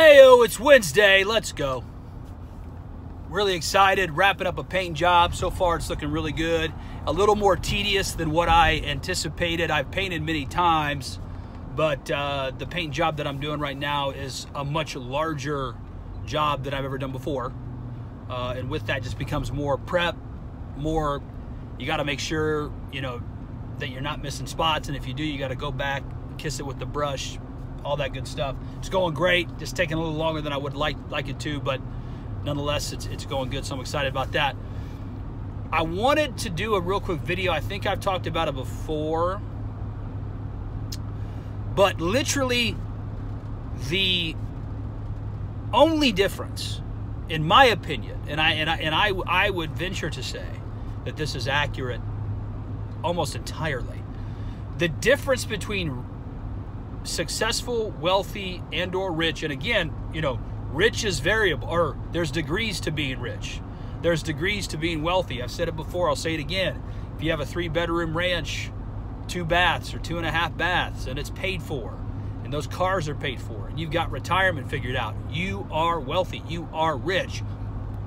Heyo, it's Wednesday. Let's go. Really excited. Wrapping up a paint job. So far, it's looking really good. A little more tedious than what I anticipated. I've painted many times, but the paint job that I'm doing right now is a much larger job than I've ever done before. And with that just becomes more prep, more, you got to make sure, you know, that you're not missing spots. And if you do, you got to go back, kiss it with the brush, all that good stuff. It's going great. Just taking a little longer than I would like it to, but nonetheless, it's going good. So I'm excited about that. I wanted to do a real quick video. I think I've talked about it before, but literally the only difference, in my opinion, and I would venture to say that this is accurate almost entirely. The difference between successful, wealthy, and or rich, and again, you know, rich is variable, or there's degrees to being rich. There's degrees to being wealthy. I've said it before, I'll say it again. If you have a 3-bedroom ranch, 2 baths or 2.5 baths, and it's paid for, and those cars are paid for, and you've got retirement figured out, you are wealthy, you are rich.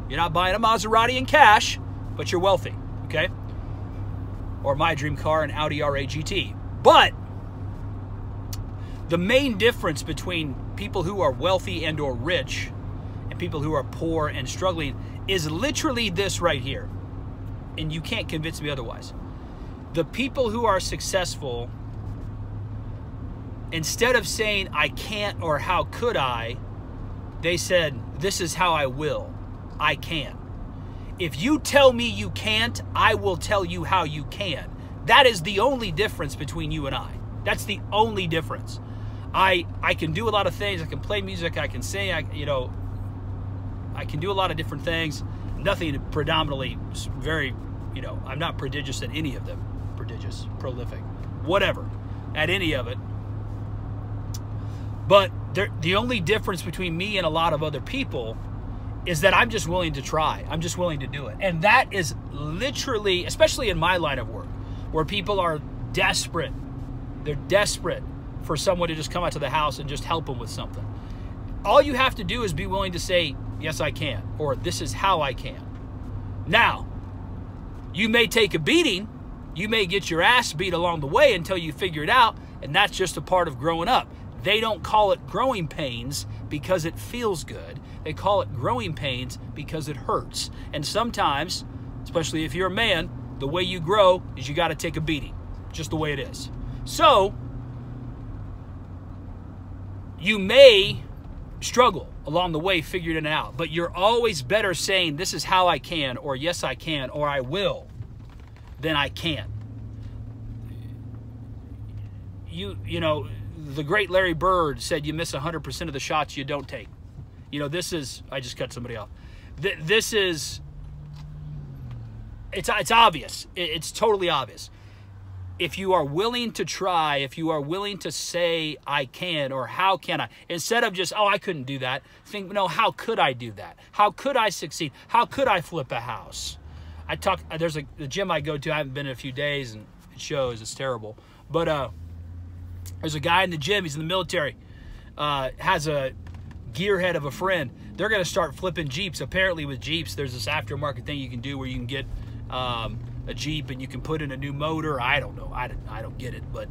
You're not buying a Maserati in cash, but you're wealthy, okay? Or my dream car, an Audi R8 GT. But the main difference between people who are wealthy and or rich and people who are poor and struggling is literally this right here. And you can't convince me otherwise. The people who are successful, instead of saying, I can't or how could I, they said, this is how I will. I can. If you tell me you can't, I will tell you how you can. That is the only difference between you and I. That's the only difference. I can do a lot of things. I can play music. I can sing. I can do a lot of different things. Nothing predominantly very, I'm not prodigious at any of them. Prodigious, prolific, whatever, at any of it. But the only difference between me and a lot of other people is that I'm just willing to try. I'm just willing to do it. And that is literally, especially in my line of work, where people are desperate. They're desperate for someone to just come out to the house and just help them with something. All you have to do is be willing to say, yes, I can, or this is how I can. Now, you may take a beating. You may get your ass beat along the way until you figure it out, and that's just a part of growing up. They don't call it growing pains because it feels good. They call it growing pains because it hurts. And sometimes, especially if you're a man, the way you grow is you got to take a beating. Just the way it is. So, you may struggle along the way figuring it out, but you're always better saying, this is how I can, or yes, I can, or I will, than I can. You know, the great Larry Bird said you miss 100% of the shots you don't take. This is, I just cut somebody off. This is, it's obvious. It's totally obvious. If you are willing to try, if you are willing to say, I can, or how can I, instead of just, oh, I couldn't do that, think, no, how could I do that? How could I succeed? How could I flip a house? There's the gym I go to, I haven't been in a few days, and it shows, it's terrible. But there's a guy in the gym, he's in the military, has a gearhead of a friend. They're going to start flipping Jeeps. Apparently with Jeeps, there's this aftermarket thing you can do where you can get a Jeep and you can put in a new motor. I don't know. I don't get it. But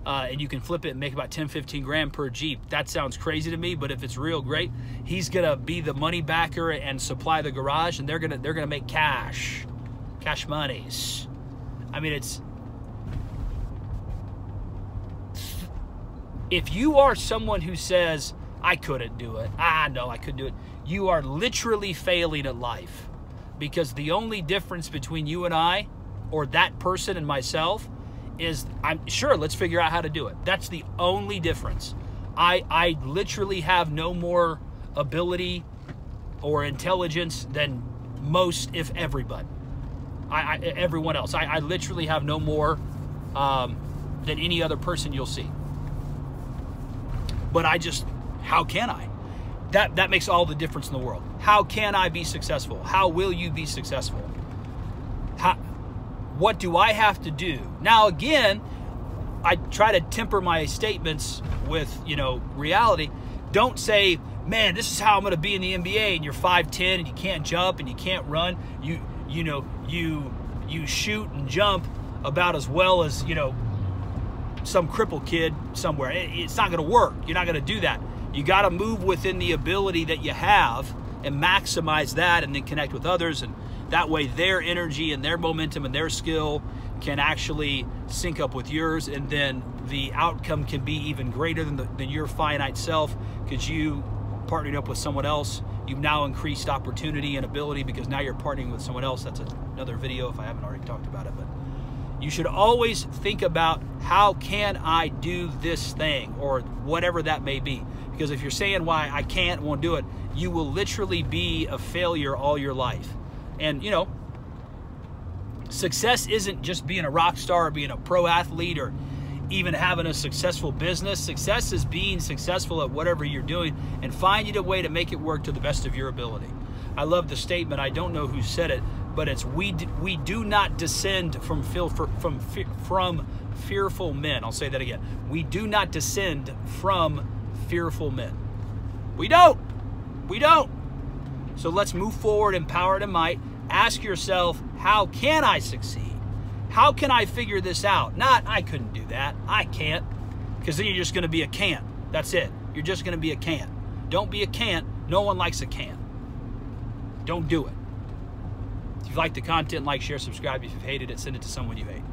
and you can flip it and make about 10-15 grand per Jeep. That sounds crazy to me, but if it's real, great. He's going to be the money backer and supply the garage, and they're going to make cash monies. I mean, if you are someone who says, I couldn't do it, no, I couldn't do it, you are literally failing at life. Because the only difference between you and I, or that person and myself, is, I'm sure, let's figure out how to do it. That's the only difference. I literally have no more ability or intelligence than most, if everybody. Everyone else. I literally have no more than any other person you'll see. But how can I? That makes all the difference in the world. How can I be successful? How will you be successful? What do I have to do? Now, again, I try to temper my statements with, reality. Don't say, man, this is how I'm going to be in the NBA, and you're 5'10", and you can't jump and you can't run. You shoot and jump about as well as, you know, some crippled kid somewhere. It's not going to work. You're not going to do that. You got to move within the ability that you have and maximize that, and then connect with others, and that way their energy and their momentum and their skill can actually sync up with yours, and then the outcome can be even greater than your finite self, because you partnering up with someone else. You've now increased opportunity and ability because now you're partnering with someone else. That's another video if I haven't already talked about it. But you should always think about, how can I do this thing, or whatever that may be. Because if you're saying why I can't, won't do it, you will literally be a failure all your life. And, you know, success isn't just being a rock star or being a pro athlete or even having a successful business. Success is being successful at whatever you're doing and finding a way to make it work to the best of your ability. I love the statement. I don't know who said it, but it's, we do not descend from fearful men. I'll say that again. We do not descend from fearful men. We don't. We don't. So let's move forward, empowered in might. Ask yourself, how can I succeed? How can I figure this out? Not, I couldn't do that. I can't. Because then you're just going to be a can't. That's it. You're just going to be a can't. Don't be a can't. No one likes a can't. Don't do it. If you like the content, like, share, subscribe. If you've hated it, send it to someone you hate.